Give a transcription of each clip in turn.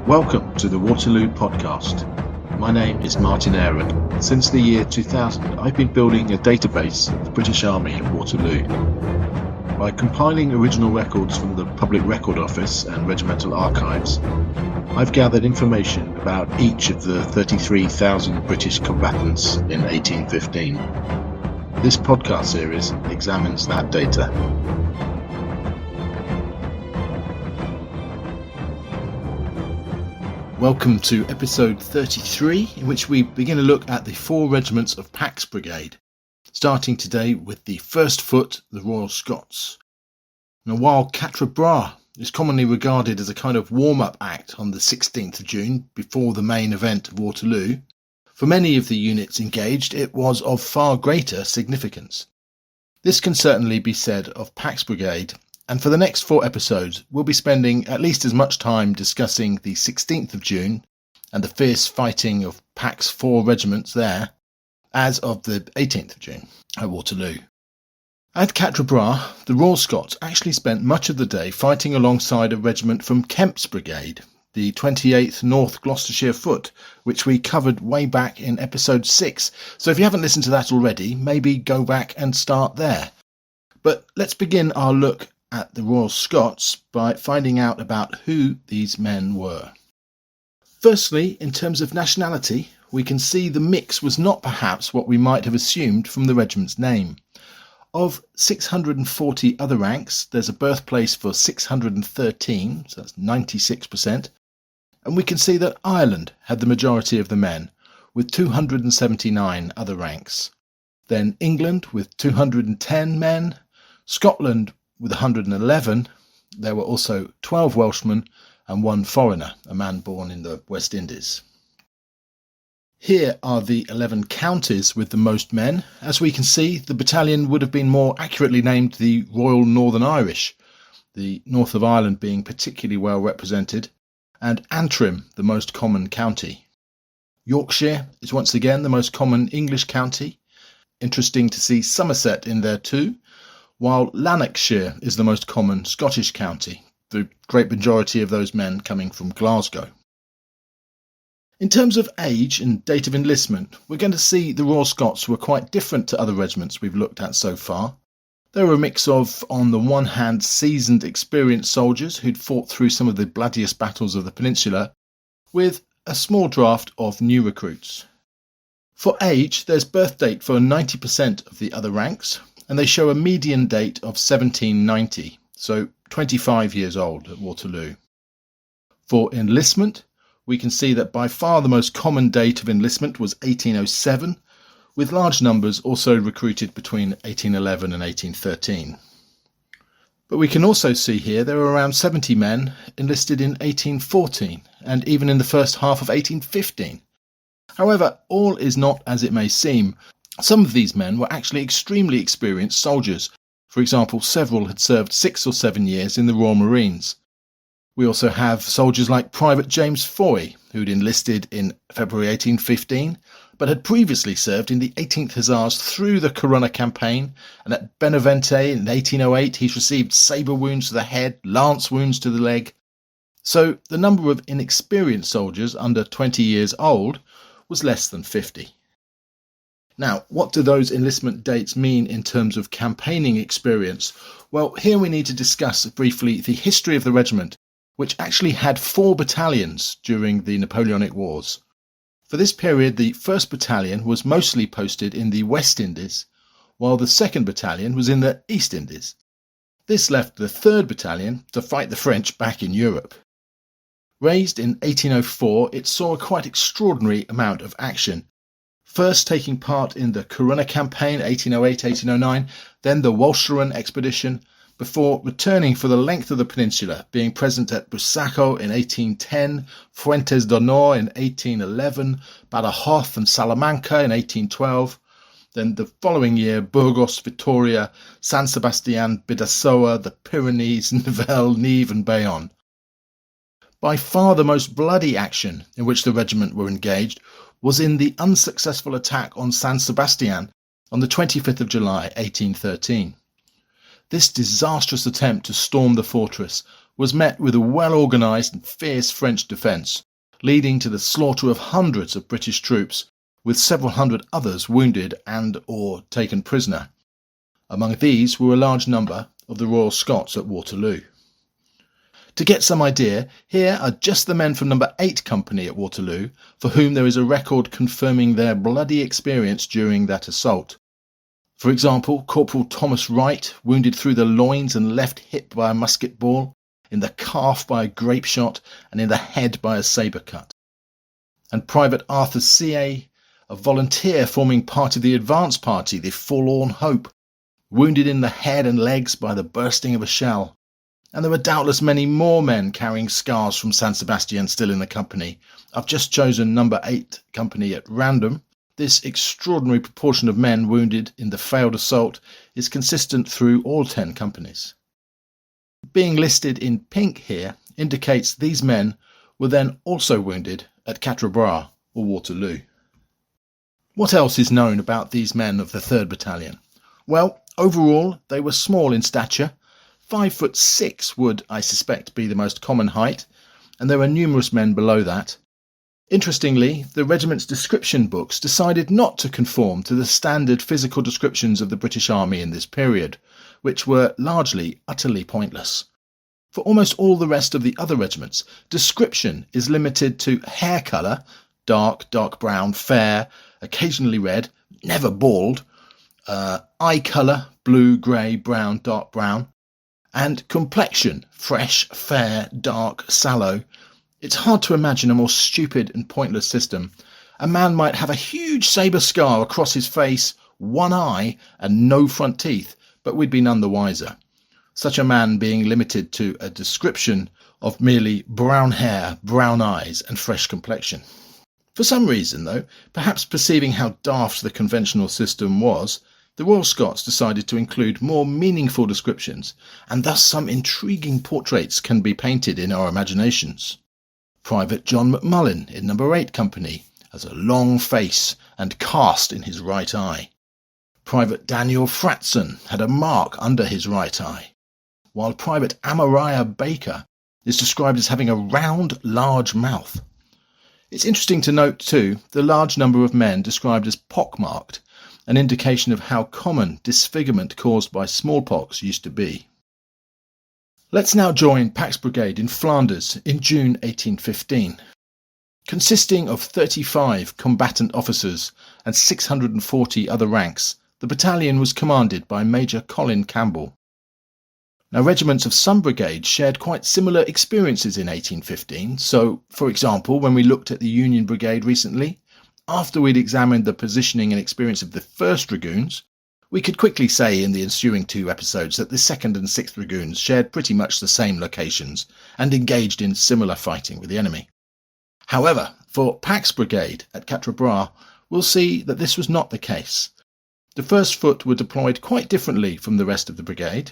Welcome to the Waterloo podcast. My name is Martin Aaron. Since the year 2000, I've been building a database of the British Army at Waterloo. By compiling original records from the Public Record Office and regimental archives, I've gathered information about each of the 33,000 British combatants in 1815. This podcast series examines that data. Welcome to episode 33, in which we begin a look at the four regiments of Pax Brigade, starting today with the 1st Foot, the Royal Scots. Now, while Quatre Bras is commonly regarded as a kind of warm-up act on the 16th of June, before the main event of Waterloo, for many of the units engaged it was of far greater significance. This can certainly be said of Pax Brigade, and for the next 4 episodes we'll be spending at least as much time discussing the 16th of June and the fierce fighting of Pax 4 regiments there as of the 18th of June at Waterloo. At Quatre Bras, the Royal Scots actually spent much of the day fighting alongside a regiment from Kemp's Brigade, the 28th North Gloucestershire Foot, which we covered way back in episode 6. So if you haven't listened to that already, maybe go back and start there. But let's begin our look at the Royal Scots by finding out about who these men were. Firstly, in terms of nationality, we can see the mix was not perhaps what we might have assumed from the regiment's name. Of 640 other ranks, there's a birthplace for 613, so that's 96%, and we can see that Ireland had the majority of the men, with 279 other ranks. Then England with 210 men, Scotland with 111, there were also 12 Welshmen and 1 foreigner, a man born in the West Indies. Here are the 11 counties with the most men. As we can see, the battalion would have been more accurately named the Royal Northern Irish, the north of Ireland being particularly well represented, and Antrim, the most common county. Yorkshire is once again the most common English county. Interesting to see Somerset in there too, while Lanarkshire is the most common Scottish county, the great majority of those men coming from Glasgow. In terms of age and date of enlistment, we're going to see the Royal Scots were quite different to other regiments we've looked at so far. They were a mix of, on the one hand, seasoned, experienced soldiers who'd fought through some of the bloodiest battles of the peninsula, with a small draft of new recruits. For age, there's birth date for 90% of the other ranks, and they show a median date of 1790, so 25 years old at Waterloo. For enlistment, we can see that by far the most common date of enlistment was 1807, with large numbers also recruited between 1811 and 1813. But we can also see here there were around 70 men enlisted in 1814, and even in the first half of 1815. However, all is not as it may seem. Some of these men were actually extremely experienced soldiers. For example, several had served 6 or 7 years in the Royal Marines. We also have soldiers like Private James Foy, who'd enlisted in February 1815, but had previously served in the 18th Hussars through the Corunna campaign, and at Benavente in 1808 he's received sabre wounds to the head, lance wounds to the leg. So the number of inexperienced soldiers under 20 years old was less than 50. Now, what do those enlistment dates mean in terms of campaigning experience? Well, here we need to discuss briefly the history of the regiment, which actually had 4 battalions during the Napoleonic Wars. For this period, the 1st Battalion was mostly posted in the West Indies, while the 2nd Battalion was in the East Indies. This left the 3rd Battalion to fight the French back in Europe. Raised in 1804, it saw a quite extraordinary amount of action. First taking part in the Corunna campaign 1808-1809, then the Walcheren expedition, before returning for the length of the peninsula, being present at Busaco in 1810, Fuentes d'Honor in 1811, Badajoz and Salamanca in 1812, then the following year Burgos, Vitoria, San Sebastian, Bidasoa, the Pyrenees, Nivelle, Nive and Bayonne. By far the most bloody action in which the regiment were engaged was in the unsuccessful attack on San Sebastian on the 25th of July 1813. This disastrous attempt to storm the fortress was met with a well-organised and fierce French defence, leading to the slaughter of hundreds of British troops, with several hundred others wounded and or taken prisoner. Among these were a large number of the Royal Scots at Waterloo. To get some idea, here are just the men from No. 8 Company at Waterloo, for whom there is a record confirming their bloody experience during that assault. For example, Corporal Thomas Wright, wounded through the loins and left hip by a musket ball, in the calf by a grape shot, and in the head by a sabre cut. And Private Arthur C.A., a volunteer forming part of the advance party, the Forlorn Hope, wounded in the head and legs by the bursting of a shell. And there were doubtless many more men carrying scars from San Sebastian still in the company. I've just chosen No. 8 Company at random. This extraordinary proportion of men wounded in the failed assault is consistent through all 10 companies. Being listed in pink here indicates these men were then also wounded at Quatre Bras or Waterloo. What else is known about these men of the 3rd Battalion? Well, overall they were small in stature. 5'6" would, I suspect, be the most common height, and there are numerous men below that. Interestingly, the regiment's description books decided not to conform to the standard physical descriptions of the British Army in this period, which were largely utterly pointless. For almost all the rest of the other regiments, description is limited to hair colour, dark brown, fair, occasionally red, never bald, eye colour, blue, grey, brown, dark brown, and complexion, fresh, fair, dark, sallow. It's hard to imagine a more stupid and pointless system. A man might have a huge sabre scar across his face, one eye, and no front teeth, but we'd be none the wiser. Such a man being limited to a description of merely brown hair, brown eyes, and fresh complexion. For some reason, though, perhaps perceiving how daft the conventional system was, the Royal Scots decided to include more meaningful descriptions, and thus some intriguing portraits can be painted in our imaginations. Private John McMullen in No. 8 Company has a long face and cast in his right eye. Private Daniel Fratson had a mark under his right eye, while Private Amariah Baker is described as having a round, large mouth. It's interesting to note, too, the large number of men described as pockmarked, an indication of how common disfigurement caused by smallpox used to be. Let's now join Pax Brigade in Flanders in June 1815. Consisting of 35 combatant officers and 640 other ranks, the battalion was commanded by Major Colin Campbell. Now, regiments of some brigades shared quite similar experiences in 1815, so, for example, when we looked at the Union Brigade recently, after we'd examined the positioning and experience of the 1st Dragoons, we could quickly say in the ensuing 2 episodes that the 2nd and 6th Dragoons shared pretty much the same locations and engaged in similar fighting with the enemy. However, for Pax Brigade at Quatre Bras, we'll see that this was not the case. The 1st Foot were deployed quite differently from the rest of the brigade,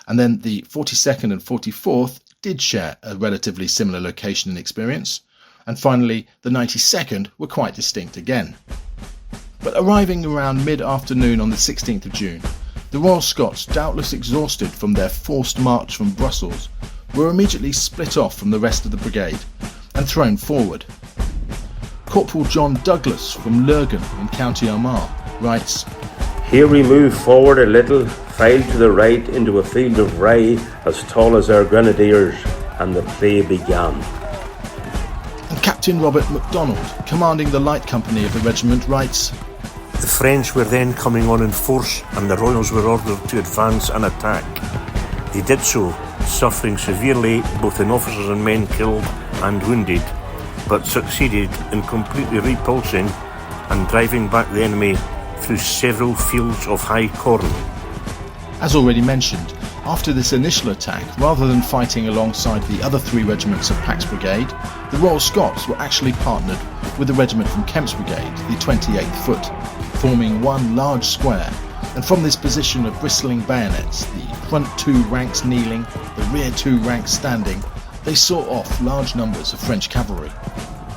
and then the 42nd and 44th did share a relatively similar location and experience, and finally the 92nd were quite distinct again. But arriving around mid-afternoon on the 16th of June, the Royal Scots, doubtless exhausted from their forced march from Brussels, were immediately split off from the rest of the brigade and thrown forward. Corporal John Douglas from Lurgan in County Armagh writes, "Here we moved forward a little, filed to the right into a field of rye as tall as our grenadiers, and the play began." And Captain Robert MacDonald, commanding the light company of the regiment, writes, "The French were then coming on in force, and the Royals were ordered to advance and attack. They did so, suffering severely both in officers and men killed and wounded, but succeeded in completely repulsing and driving back the enemy through several fields of high corn." As already mentioned, after this initial attack, rather than fighting alongside the other 3 regiments of Pax Brigade, the Royal Scots were actually partnered with the regiment from Kemp's Brigade, the 28th Foot, forming one large square, and from this position of bristling bayonets, the front 2 ranks kneeling, the rear 2 ranks standing, they saw off large numbers of French cavalry.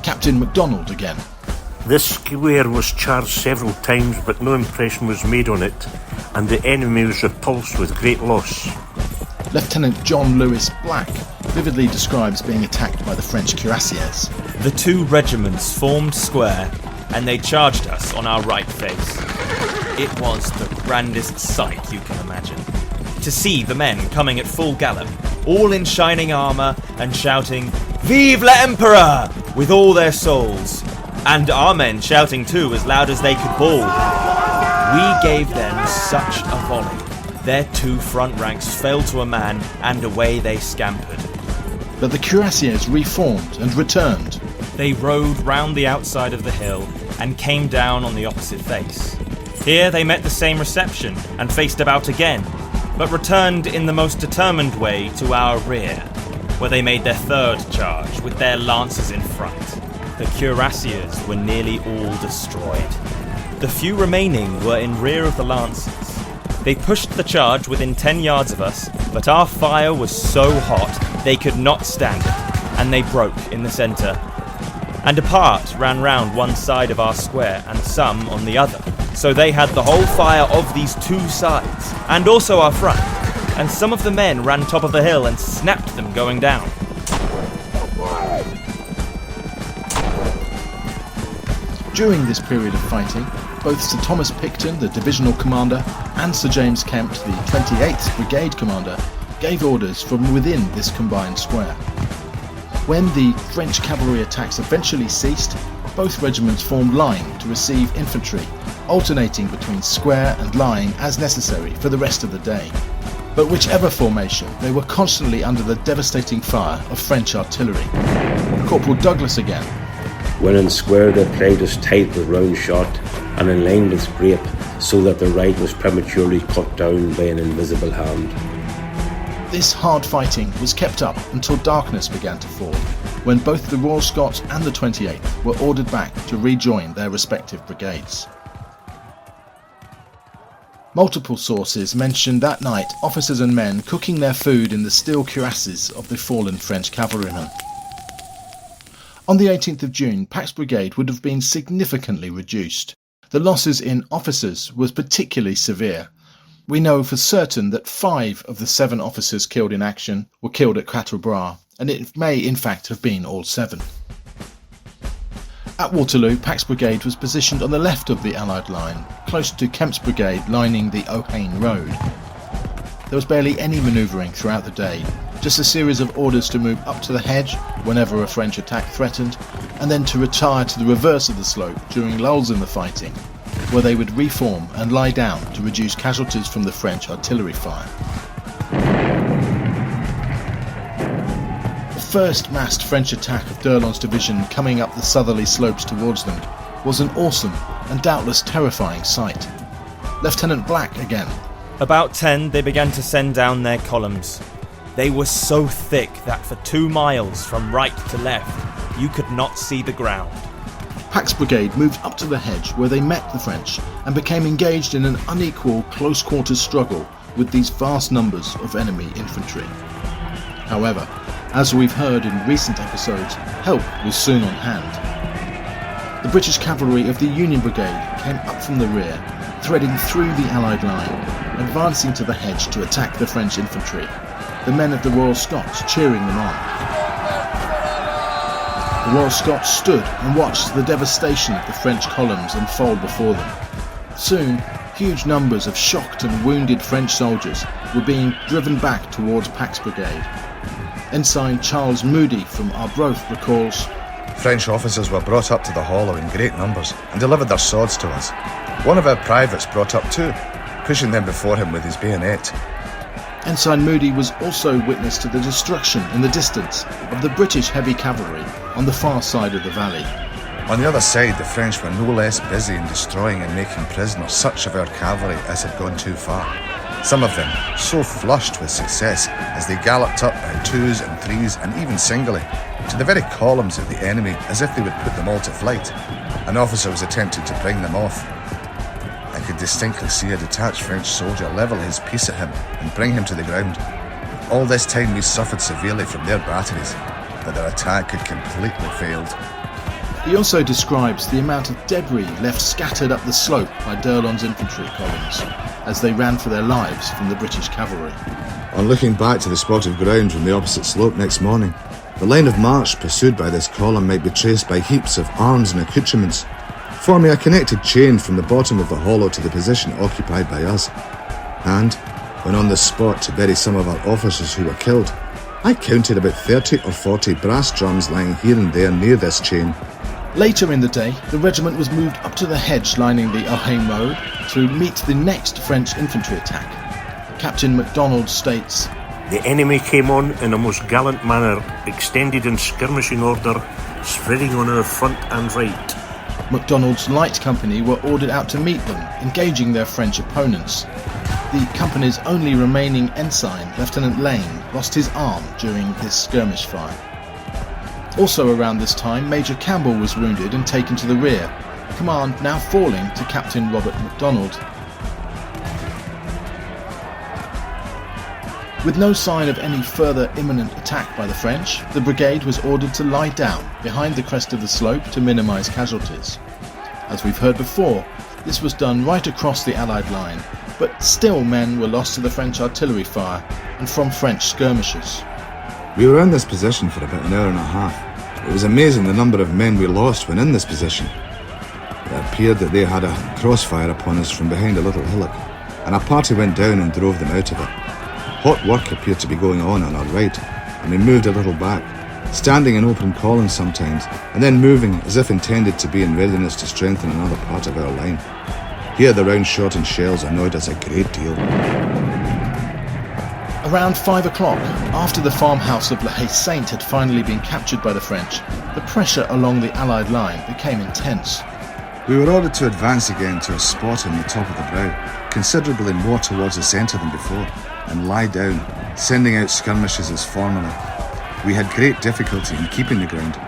Captain MacDonald again. "This square was charged several times, but no impression was made on it, and the enemy was repulsed with great loss. Lieutenant John Lewis Black vividly describes being attacked by the French cuirassiers. The two regiments formed square and they charged us on our right face. It was the grandest sight you can imagine. To see the men coming at full gallop, all in shining armour and shouting, "Vive l'Empereur!" with all their souls. And our men shouting too as loud as they could bawl. We gave them such a volley. Their two front ranks fell to a man and away they scampered. But the cuirassiers reformed and returned. They rode round the outside of the hill and came down on the opposite face. Here they met the same reception and faced about again, but returned in the most determined way to our rear, where they made their third charge with their lancers in front. The cuirassiers were nearly all destroyed. The few remaining were in rear of the lancers. They pushed the charge within 10 yards of us, but our fire was so hot they could not stand it, and they broke in the centre. And a part ran round one side of our square and some on the other. So they had the whole fire of these two sides, and also our front. And some of the men ran top of the hill and snapped them going down. During this period of fighting, both Sir Thomas Picton, the divisional commander, and Sir James Kempt, the 28th Brigade commander, gave orders from within this combined square. When the French cavalry attacks eventually ceased, both regiments formed line to receive infantry, alternating between square and line as necessary for the rest of the day. But whichever formation, they were constantly under the devastating fire of French artillery. Corporal Douglas again. When in square they played us tight with round shot and in line with grape, so that the right was prematurely cut down by an invisible hand. This hard fighting was kept up until darkness began to fall, when both the Royal Scots and the 28th were ordered back to rejoin their respective brigades. Multiple sources mention that night officers and men cooking their food in the steel cuirasses of the fallen French cavalrymen. On the 18th of June, Pack's brigade would have been significantly reduced. The losses in officers was particularly severe. We know for certain that 5 of the 7 officers killed in action were killed at Quatre Bras, and it may in fact have been all 7. At Waterloo, Pack's brigade was positioned on the left of the Allied line, close to Kempt's brigade lining the O'Hain Road. There was barely any manoeuvring throughout the day, just a series of orders to move up to the hedge whenever a French attack threatened, and then to retire to the reverse of the slope during lulls in the fighting, where they would reform and lie down to reduce casualties from the French artillery fire. The first massed French attack of D'Erlon's division coming up the southerly slopes towards them was an awesome and doubtless terrifying sight. Lieutenant Black again. About 10 they began to send down their columns. They were so thick that for 2 miles from right to left you could not see the ground. Pack's brigade moved up to the hedge where they met the French and became engaged in an unequal close-quarters struggle with these vast numbers of enemy infantry. However, as we've heard in recent episodes, help was soon on hand. The British cavalry of the Union Brigade came up from the rear, threading through the Allied line, advancing to the hedge to attack the French infantry, the men of the Royal Scots cheering them on. The Royal Scots stood and watched the devastation of the French columns unfold before them. Soon, huge numbers of shocked and wounded French soldiers were being driven back towards Pack's brigade. Ensign Charles Moody from Arbroath recalls, French officers were brought up to the hollow in great numbers and delivered their swords to us. One of our privates brought up too, pushing them before him with his bayonet. Ensign Moody was also witness to the destruction in the distance of the British heavy cavalry on the far side of the valley. On the other side, the French were no less busy in destroying and making prisoners such of our cavalry as had gone too far. Some of them so flushed with success as they galloped up by 2s and 3s and even singly to the very columns of the enemy as if they would put them all to flight. An officer was attempting to bring them off. I could distinctly see a detached French soldier level his piece at him and bring him to the ground. All this time we suffered severely from their batteries, but their attack had completely failed. He also describes the amount of debris left scattered up the slope by D'Erlon's infantry columns, as they ran for their lives from the British cavalry. On looking back to the spot of ground from the opposite slope next morning, the line of march pursued by this column might be traced by heaps of arms and accoutrements, forming a connected chain from the bottom of the hollow to the position occupied by us. And, when on the spot to bury some of our officers who were killed, I counted about 30 or 40 brass drums lying here and there near this chain. Later in the day, the regiment was moved up to the hedge lining the Ohain Road to meet the next French infantry attack. Captain MacDonald states, "The enemy came on in a most gallant manner, extended in skirmishing order, spreading on our front and right. MacDonald's light company were ordered out to meet them, engaging their French opponents. The company's only remaining ensign, Lieutenant Lane, lost his arm during this skirmish fire. Also around this time, Major Campbell was wounded and taken to the rear, command now falling to Captain Robert MacDonald. With no sign of any further imminent attack by the French, the brigade was ordered to lie down behind the crest of the slope to minimise casualties. As we've heard before, this was done right across the Allied line, but still men were lost to the French artillery fire and from French skirmishers. We were in this position for about an hour and a half. It was amazing the number of men we lost when in this position. It appeared that they had a crossfire upon us from behind a little hillock, and a party went down and drove them out of it. Hot work appeared to be going on our right, and we moved a little back, standing in open columns sometimes, and then moving as if intended to be in readiness to strengthen another part of our line. Here the round shot and shells annoyed us a great deal. Around 5 o'clock, after the farmhouse of La Haye Sainte had finally been captured by the French, the pressure along the Allied line became intense. We were ordered to advance again to a spot on the top of the brow, considerably more towards the centre than before, and lie down, sending out skirmishes as formerly. We had great difficulty in keeping the ground,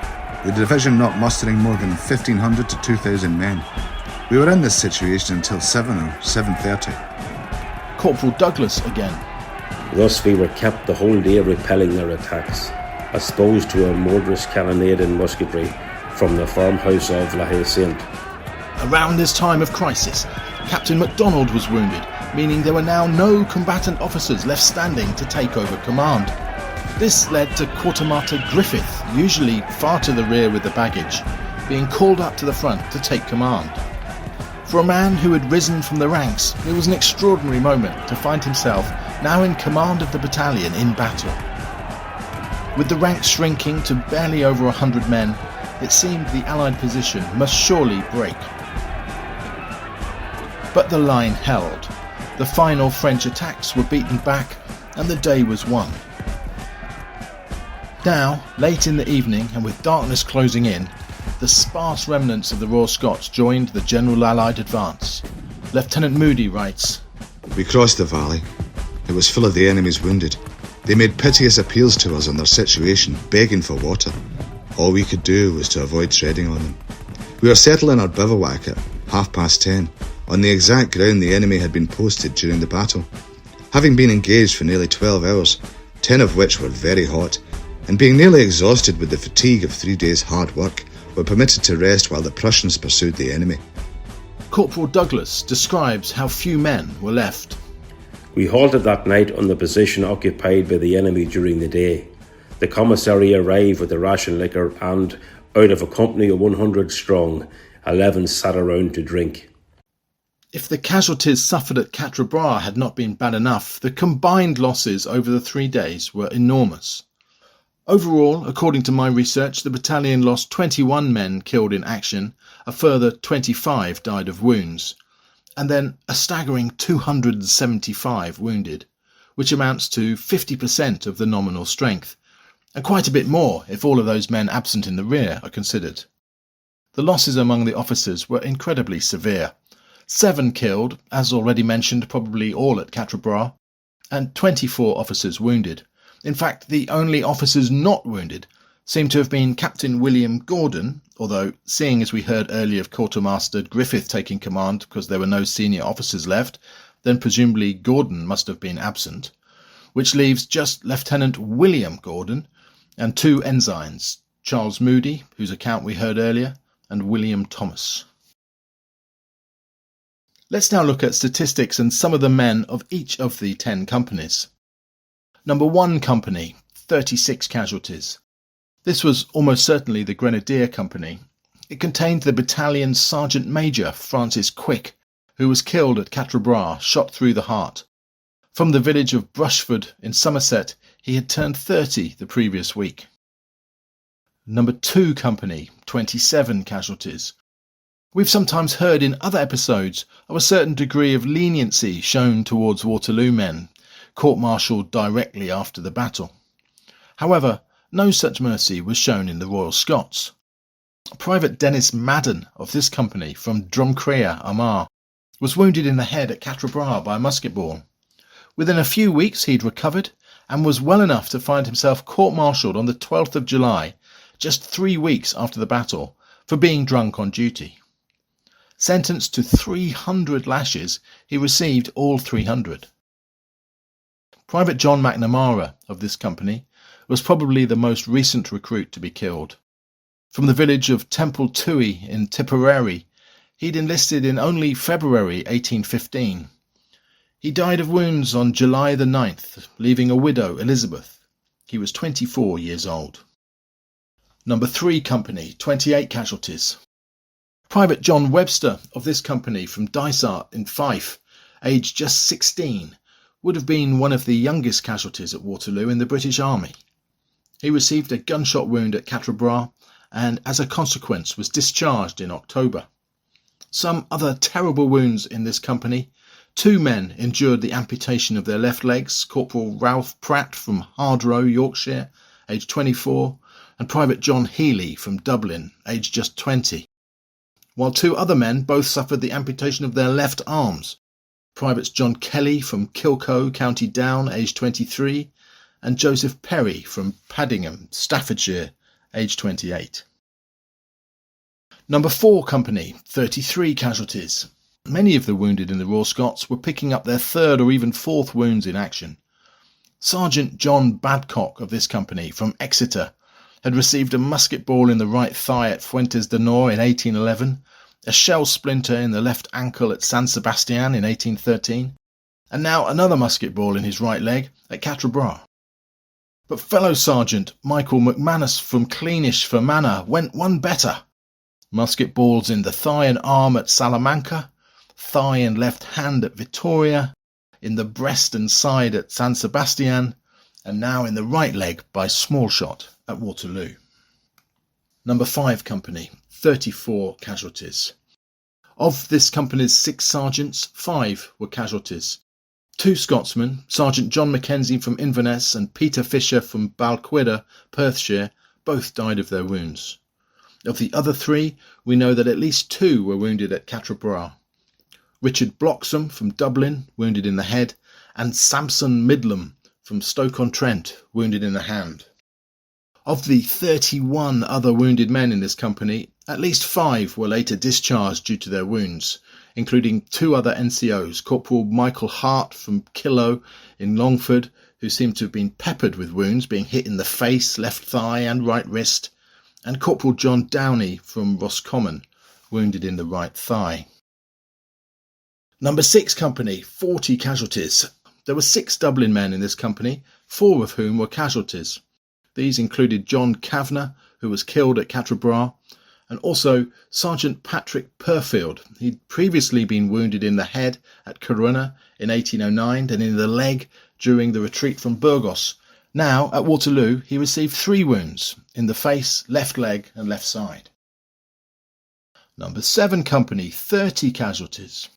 the division not mustering more than 1,500 to 2,000 men. We were in this situation until 7 or 7:30. Corporal Douglas again. Thus we were kept the whole day repelling their attacks, exposed to a murderous cannonade and musketry from the farmhouse of La Haye Sainte. Around this time of crisis, Captain MacDonald was wounded, meaning there were now no combatant officers left standing to take over command. This led to Quartermaster Griffith, usually far to the rear with the baggage, being called up to the front to take command. For a man who had risen from the ranks, it was an extraordinary moment to find himself now in command of the battalion in battle. With the ranks shrinking to barely over 100 men, it seemed the Allied position must surely break. But the line held. The final French attacks were beaten back, and the day was won. Now, late in the evening and with darkness closing in, the sparse remnants of the Royal Scots joined the general Allied advance. Lieutenant Moody writes, We crossed the valley. It was full of the enemy's wounded. They made piteous appeals to us on their situation, begging for water. All we could do was to avoid treading on them. We were settled in our bivouac at 10:30, on the exact ground the enemy had been posted during the battle. Having been engaged for nearly 12 hours, 10 of which were very hot, and being nearly exhausted with the fatigue of 3 days' hard work, were permitted to rest while the Prussians pursued the enemy. Corporal Douglas describes how few men were left. We halted that night on the position occupied by the enemy during the day. The commissary arrived with the ration liquor and, out of a company of 100 strong, 11 sat around to drink. If the casualties suffered at Quatre Bras had not been bad enough, the combined losses over the 3 days were enormous. Overall, according to my research, the battalion lost 21 men killed in action, a further 25 died of wounds, and then a staggering 275 wounded, which amounts to 50% of the nominal strength, and quite a bit more if all of those men absent in the rear are considered. The losses among the officers were incredibly severe. 7 killed, as already mentioned, probably all at Quatre Bras, and 24 officers wounded. In fact, the only officers not wounded seem to have been Captain William Gordon, although, seeing as we heard earlier of Quartermaster Griffith taking command because there were no senior officers left, then presumably Gordon must have been absent, which leaves just Lieutenant William Gordon and 2 ensigns, Charles Moody, whose account we heard earlier, and William Thomas. Let's now look at statistics and some of the men of each of the 10 companies. Number 1 company, 36 casualties. This was almost certainly the Grenadier Company. It contained the battalion's Sergeant Major, Francis Quick, who was killed at Quatre Bras, shot through the heart. From the village of Brushford in Somerset, he had turned 30 the previous week. Number 2 company, 27 casualties. We've sometimes heard in other episodes of a certain degree of leniency shown towards Waterloo men, court-martialed directly after the battle. However, no such mercy was shown in the Royal Scots. Private Dennis Madden of this company from Drumcrea, Armagh, was wounded in the head at Quatre Bras by a musket ball. Within a few weeks he'd recovered and was well enough to find himself court-martialed on the 12th of July, just 3 weeks after the battle, for being drunk on duty. Sentenced to 300 lashes, he received all 300. Private John McNamara of this company was probably the most recent recruit to be killed. From the village of Temple Toohey in Tipperary, he'd enlisted in only February 1815. He died of wounds on July the 9th, leaving a widow, Elizabeth. He was 24 years old. Number 3 company, 28 casualties. Private John Webster of this company from Dysart in Fife, aged just 16, would have been one of the youngest casualties at Waterloo in the British Army. He received a gunshot wound at Quatre Bras and, as a consequence, was discharged in October. Some other terrible wounds in this company. 2 men endured the amputation of their left legs, Corporal Ralph Pratt from Hardrow, Yorkshire, aged 24, and Private John Healy from Dublin, aged just 20. While 2 other men both suffered the amputation of their left arms. Privates John Kelly from Kilcoe, County Down, aged 23, and Joseph Perry from Paddingham, Staffordshire, aged 28. Number 4 company, 33 casualties. Many of the wounded in the Royal Scots were picking up their 3rd or even 4th wounds in action. Sergeant John Badcock of this company from Exeter had received a musket ball in the right thigh at Fuentes de Nor in 1811, a shell splinter in the left ankle at San Sebastian in 1813, and now another musket ball in his right leg at Quatre Bras. But fellow Sergeant Michael McManus from Cleenish Fermanagh went one better. Musket balls in the thigh and arm at Salamanca, thigh and left hand at Vittoria, in the breast and side at San Sebastian, and now in the right leg by small shot at Waterloo. Number 5 company, 34 casualties. Of this company's 6 sergeants, 5 were casualties. 2 Scotsmen, Sergeant John Mackenzie from Inverness and Peter Fisher from Balquhidder, Perthshire, both died of their wounds. Of the other 3, we know that at least 2 were wounded at Quatre Bras. Richard Bloxham from Dublin, wounded in the head, and Samson Midlam from Stoke-on-Trent, wounded in the hand. Of the 31 other wounded men in this company, at least 5 were later discharged due to their wounds, including 2 other NCOs, Corporal Michael Hart from Killow in Longford, who seemed to have been peppered with wounds, being hit in the face, left thigh and right wrist, and Corporal John Downey from Roscommon, wounded in the right thigh. Number 6 company, 40 casualties. There were 6 Dublin men in this company, 4 of whom were casualties. These included John Kavanagh, who was killed at Quatre Bras, and also Sergeant Patrick Purfield. He'd previously been wounded in the head at Corunna in 1809 and in the leg during the retreat from Burgos. Now, at Waterloo, he received 3 wounds, in the face, left leg and left side. Number 7 company, 30 casualties.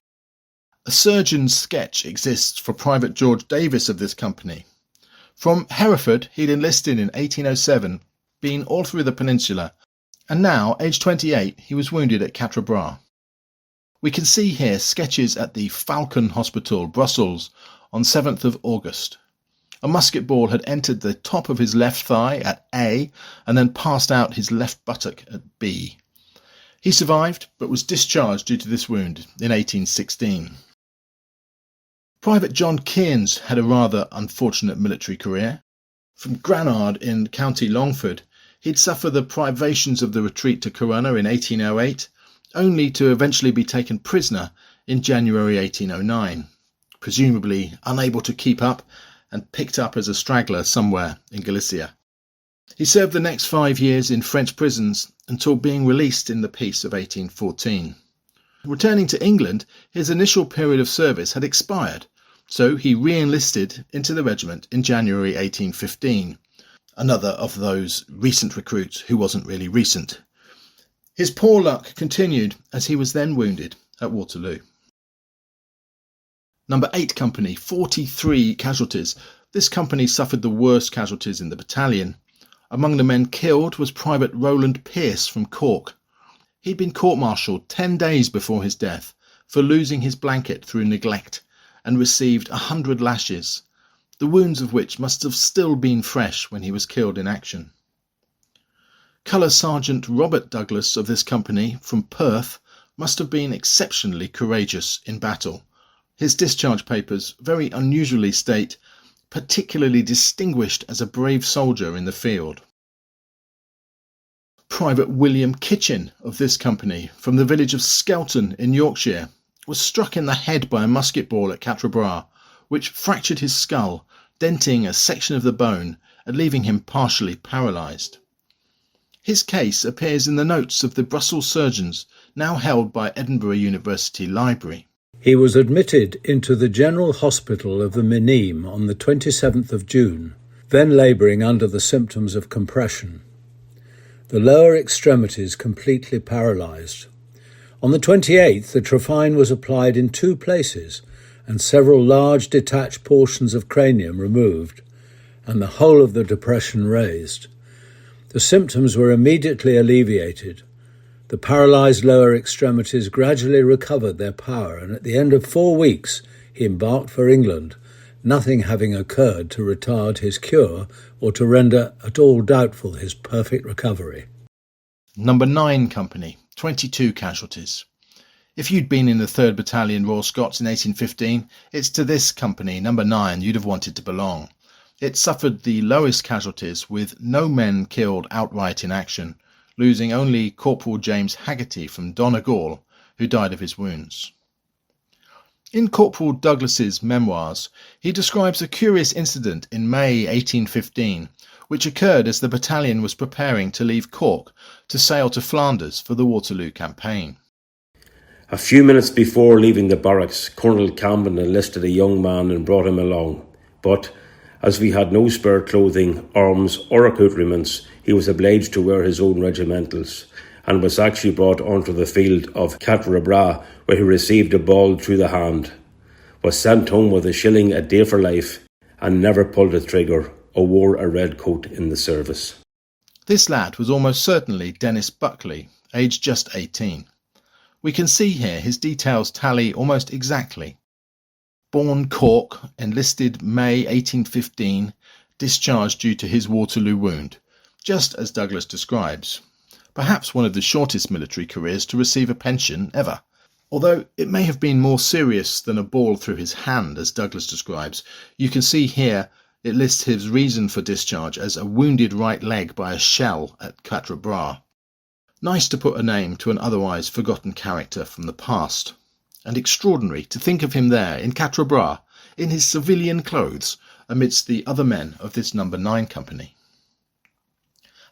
A surgeon's sketch exists for Private George Davis of this company. From Hereford, he'd enlisted in 1807, been all through the peninsula, and now, aged 28, he was wounded at Quatre Bras. We can see here sketches at the Falcon Hospital, Brussels, on 7th of August. A musket ball had entered the top of his left thigh at A and then passed out his left buttock at B. He survived, but was discharged due to this wound in 1816. Private John Kearns had a rather unfortunate military career. From Granard in County Longford, he'd suffer the privations of the retreat to Corunna in 1808, only to eventually be taken prisoner in January 1809, presumably unable to keep up and picked up as a straggler somewhere in Galicia. He served the next 5 years in French prisons until being released in the Peace of 1814. Returning to England, his initial period of service had expired, so he re-enlisted into the regiment in January 1815, another of those recent recruits who wasn't really recent. His poor luck continued as he was then wounded at Waterloo. Number 8 Company, 43 casualties. This company suffered the worst casualties in the battalion. Among the men killed was Private Roland Pearce from Cork. He'd been court-martialed 10 days before his death for losing his blanket through neglect and received 100 lashes, the wounds of which must have still been fresh when he was killed in action. Colour Sergeant Robert Douglas of this company from Perth must have been exceptionally courageous in battle. His discharge papers very unusually state, particularly distinguished as a brave soldier in the field. Private William Kitchen of this company, from the village of Skelton in Yorkshire, was struck in the head by a musket ball at Quatre Bras, which fractured his skull, denting a section of the bone and leaving him partially paralysed. His case appears in the notes of the Brussels surgeons, now held by Edinburgh University Library. He was admitted into the General Hospital of the Minimes on the 27th of June, then labouring under the symptoms of compression. The lower extremities completely paralysed. On the 28th, the trephine was applied in 2 places and several large detached portions of cranium removed, and the whole of the depression raised. The symptoms were immediately alleviated. The paralysed lower extremities gradually recovered their power, and at the end of 4 weeks he embarked for England, nothing having occurred to retard his cure or to render at all doubtful his perfect recovery. Number 9 Company, 22 casualties. If you'd been in the 3rd Battalion Royal Scots in 1815, it's to this company, number 9, you'd have wanted to belong. It suffered the lowest casualties, with no men killed outright in action, losing only Corporal James Haggerty from Donegal, who died of his wounds. In Corporal Douglas's memoirs, he describes a curious incident in May 1815, which occurred as the battalion was preparing to leave Cork to sail to Flanders for the Waterloo campaign. A few minutes before leaving the barracks, Colonel Campbell enlisted a young man and brought him along, but as we had no spare clothing, arms or accoutrements, he was obliged to wear his own regimentals, and was actually brought onto the field of Quatre Bras, where he received a ball through the hand, was sent home with a shilling a day for life, and never pulled a trigger or wore a red coat in the service. This lad was almost certainly Dennis Buckley, aged just 18. We can see here his details tally almost exactly. Born Cork, enlisted May 1815, discharged due to his Waterloo wound, just as Douglas describes. Perhaps one of the shortest military careers to receive a pension ever. Although it may have been more serious than a ball through his hand, as Douglas describes, you can see here it lists his reason for discharge as a wounded right leg by a shell at Quatre Bras. Nice to put a name to an otherwise forgotten character from the past. And extraordinary to think of him there in Quatre Bras, in his civilian clothes, amidst the other men of this number 9 company.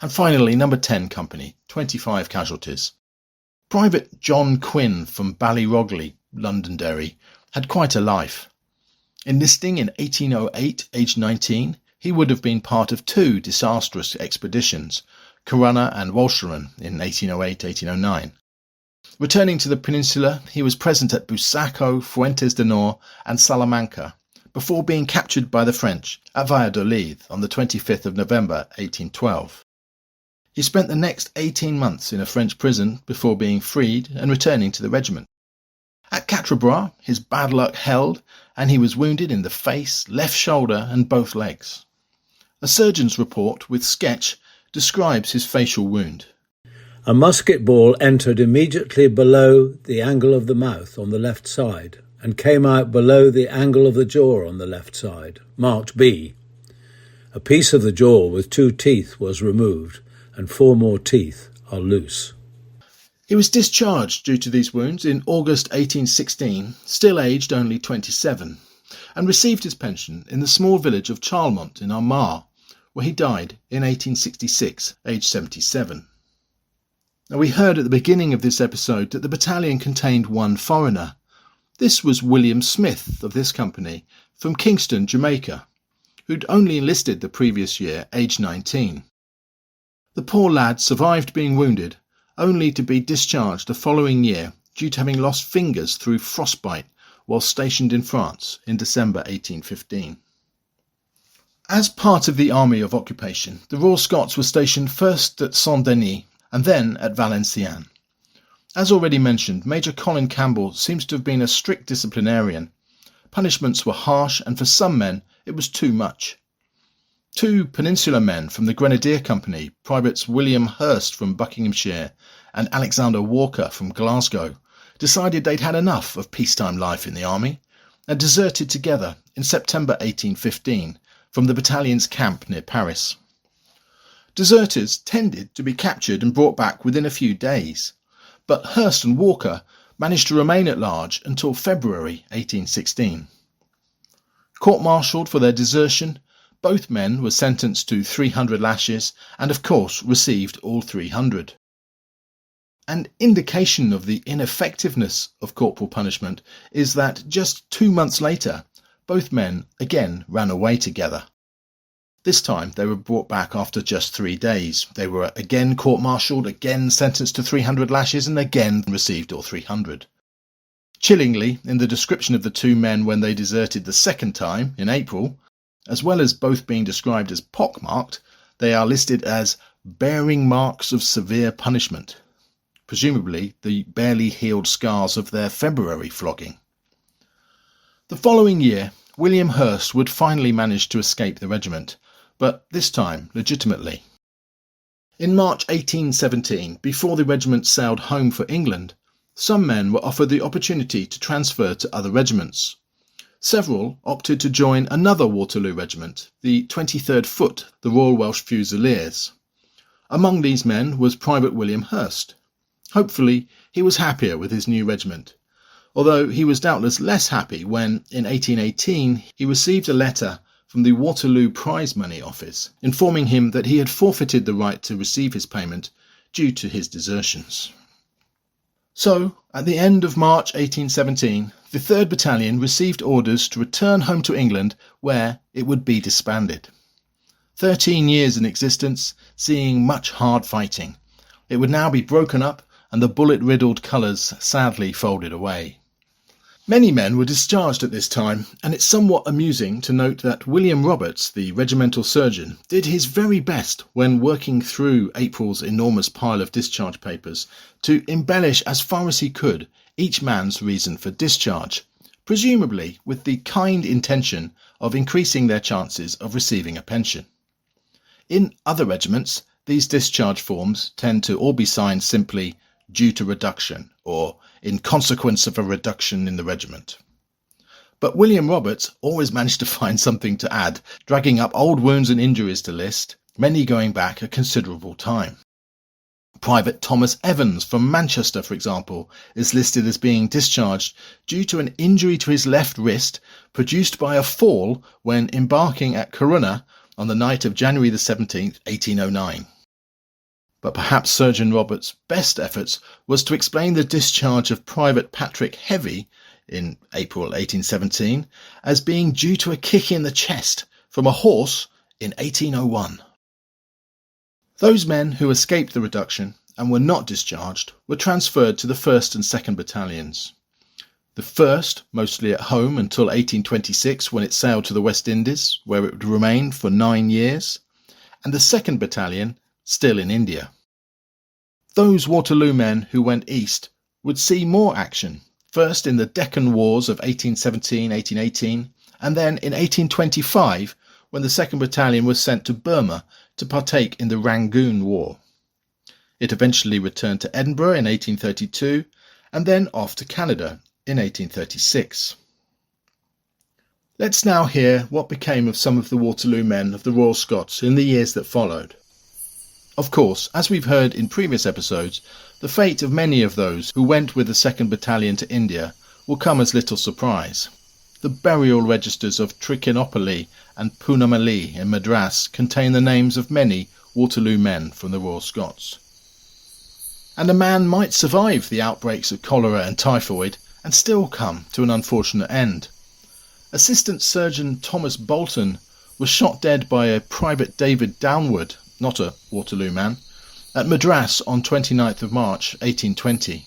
And finally, number 10 company, 25 casualties. Private John Quinn from Ballyrogly, Londonderry, had quite a life. Enlisting in 1808, aged 19, he would have been part of 2 disastrous expeditions, Corunna and Walcheren in 1808-1809. Returning to the peninsula, he was present at Busaco, Fuentes de Nor and Salamanca, before being captured by the French at Valladolid on the 25th of November 1812. He spent the next 18 months in a French prison before being freed and returning to the regiment. At Quatre Bras, his bad luck held, and he was wounded in the face, left shoulder and both legs. A surgeon's report with sketch describes his facial wound. A musket ball entered immediately below the angle of the mouth on the left side and came out below the angle of the jaw on the left side, marked B. A piece of the jaw with 2 teeth was removed and 4 more teeth are loose. He was discharged due to these wounds in August 1816, still aged only 27, and received his pension in the small village of Charlemont in Armagh, where he died in 1866, aged 77. Now, we heard at the beginning of this episode that the battalion contained one foreigner. This was William Smith of this company from Kingston, Jamaica, who'd only enlisted the previous year, aged 19. The poor lad survived being wounded, only to be discharged the following year due to having lost fingers through frostbite while stationed in France in December 1815. As part of the Army of Occupation, the Royal Scots were stationed first at Saint-Denis and then at Valenciennes. As already mentioned, Major Colin Campbell seems to have been a strict disciplinarian. Punishments were harsh, and for some men it was too much. 2 Peninsula men from the Grenadier Company, Privates William Hurst from Buckinghamshire and Alexander Walker from Glasgow, decided they'd had enough of peacetime life in the army and deserted together in September 1815 from the battalion's camp near Paris. Deserters tended to be captured and brought back within a few days, but Hurst and Walker managed to remain at large until February 1816. Court-martialed for their desertion, both men were sentenced to 300 lashes and of course received all 300. An indication of the ineffectiveness of corporal punishment is that just 2 months later, both men again ran away together. This time they were brought back after just 3 days. They were again court-martialed, again sentenced to 300 lashes and again received all 300. Chillingly, in the description of the 2 men when they deserted the second time, in April, as well as both being described as pockmarked, they are listed as bearing marks of severe punishment, presumably the barely healed scars of their February flogging. The following year, William Hurst would finally manage to escape the regiment, but this time legitimately. In March 1817, before the regiment sailed home for England, some men were offered the opportunity to transfer to other regiments. Several opted to join another Waterloo regiment, the 23rd Foot, the Royal Welsh Fusiliers. Among these men was Private William Hurst. Hopefully, he was happier with his new regiment, although he was doubtless less happy when, in 1818, he received a letter from the Waterloo Prize Money Office informing him that he had forfeited the right to receive his payment due to his desertions. So, at the end of March 1817, the 3rd Battalion received orders to return home to England, where it would be disbanded. 13 years in existence, seeing much hard fighting. It would now be broken up and the bullet-riddled colours sadly folded away. Many men were discharged at this time, and it's somewhat amusing to note that William Roberts, the regimental surgeon, did his very best when working through April's enormous pile of discharge papers to embellish as far as he could each man's reason for discharge, presumably with the kind intention of increasing their chances of receiving a pension. In other regiments, these discharge forms tend to all be signed simply due to reduction or in consequence of a reduction in the regiment. But William Roberts always managed to find something to add, dragging up old wounds and injuries to list, many going back a considerable time. Private Thomas Evans from Manchester, for example, is listed as being discharged due to an injury to his left wrist produced by a fall when embarking at Corunna on the night of January the 17th, 1809. But perhaps Surgeon Roberts' best efforts was to explain the discharge of Private Patrick Heavy in April 1817 as being due to a kick in the chest from a horse in 1801. Those men who escaped the reduction and were not discharged were transferred to the 1st and 2nd Battalions. The 1st, mostly at home until 1826 when it sailed to the West Indies, where it would remain for 9 years, and the 2nd Battalion still in India. Those Waterloo men who went east would see more action, first in the Deccan Wars of 1817-1818, and then in 1825 when the 2nd Battalion was sent to Burma to partake in the Rangoon War. It eventually returned to Edinburgh in 1832 and then off to Canada in 1836. Let's now hear what became of some of the Waterloo men of the Royal Scots in the years that followed. Of course, as we've heard in previous episodes, the fate of many of those who went with the 2nd Battalion to India will come as little surprise. The burial registers of Trichinopoly and Poonamali in Madras contain the names of many Waterloo men from the Royal Scots. And a man might survive the outbreaks of cholera and typhoid and still come to an unfortunate end. Assistant Surgeon Thomas Bolton was shot dead by a Private David Downward, not a Waterloo man, at Madras on 29th of March 1820.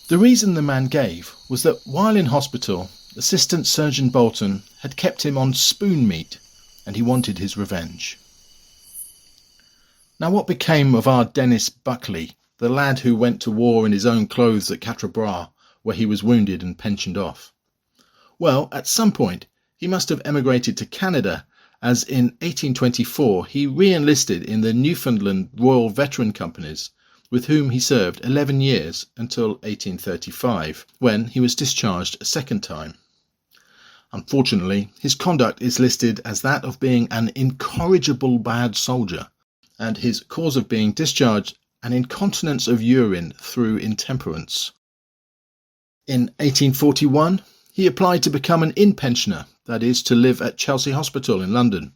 The reason the man gave was that while in hospital, Assistant Surgeon Bolton had kept him on spoon meat and he wanted his revenge. Now what became of our Dennis Buckley, the lad who went to war in his own clothes at Quatre Bras, where he was wounded and pensioned off? Well, at some point he must have emigrated to Canada, as in 1824 he re-enlisted in the Newfoundland Royal Veteran Companies, with whom he served 11 years until 1835, when he was discharged a second time. Unfortunately, his conduct is listed as that of being an incorrigible bad soldier, and his cause of being discharged an incontinence of urine through intemperance. In 1841, he applied to become an inn-pensioner, that is, to live at Chelsea Hospital in London.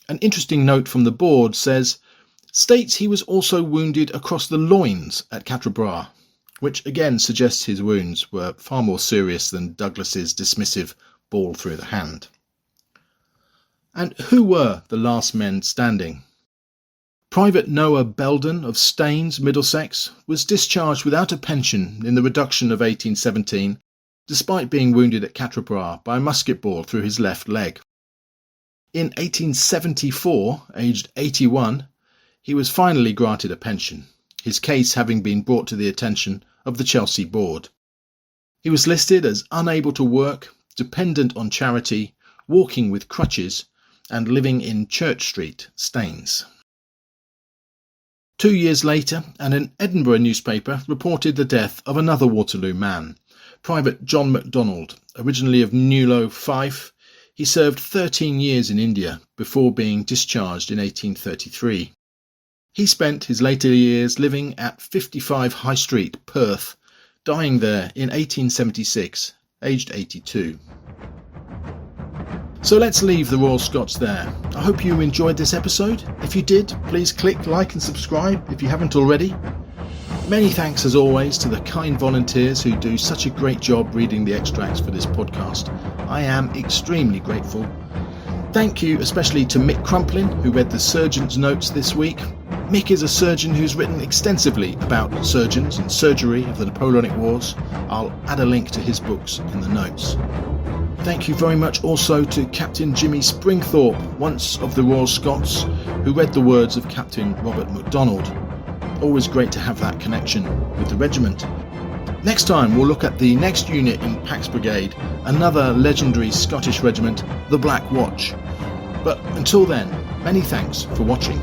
An interesting note from the board states he was also wounded across the loins at Quatre Bras, which again suggests his wounds were far more serious than Douglas's dismissive ball through the hand. And who were the last men standing? Private Noah Belden of Staines, Middlesex, was discharged without a pension in the reduction of 1817, despite being wounded at Quatre Bras by a musket ball through his left leg. In 1874, aged 81, he was finally granted a pension, his case having been brought to the attention of the Chelsea board. He was listed as unable to work, dependent on charity, walking with crutches, and living in Church Street, Staines. 2 years later, an Edinburgh newspaper reported the death of another Waterloo man, Private John MacDonald, originally of Newlow, Fife. He served 13 years in India before being discharged in 1833. He spent his later years living at 55 High Street, Perth, dying there in 1876, aged 82. So let's leave the Royal Scots there. I hope you enjoyed this episode. If you did, please click like and subscribe if you haven't already. Many thanks as always to the kind volunteers who do such a great job reading the extracts for this podcast. I am extremely grateful. Thank you especially to Mick Crumplin, who read the surgeon's notes this week. Mick is a surgeon who's written extensively about surgeons and surgery of the Napoleonic Wars. I'll add a link to his books in the notes. Thank you very much also to Captain Jimmy Springthorpe, once of the Royal Scots, who read the words of Captain Robert MacDonald. Always great to have that connection with the regiment. Next time we'll look at the next unit in Pax Brigade, another legendary Scottish regiment, the Black Watch. But until then, many thanks for watching.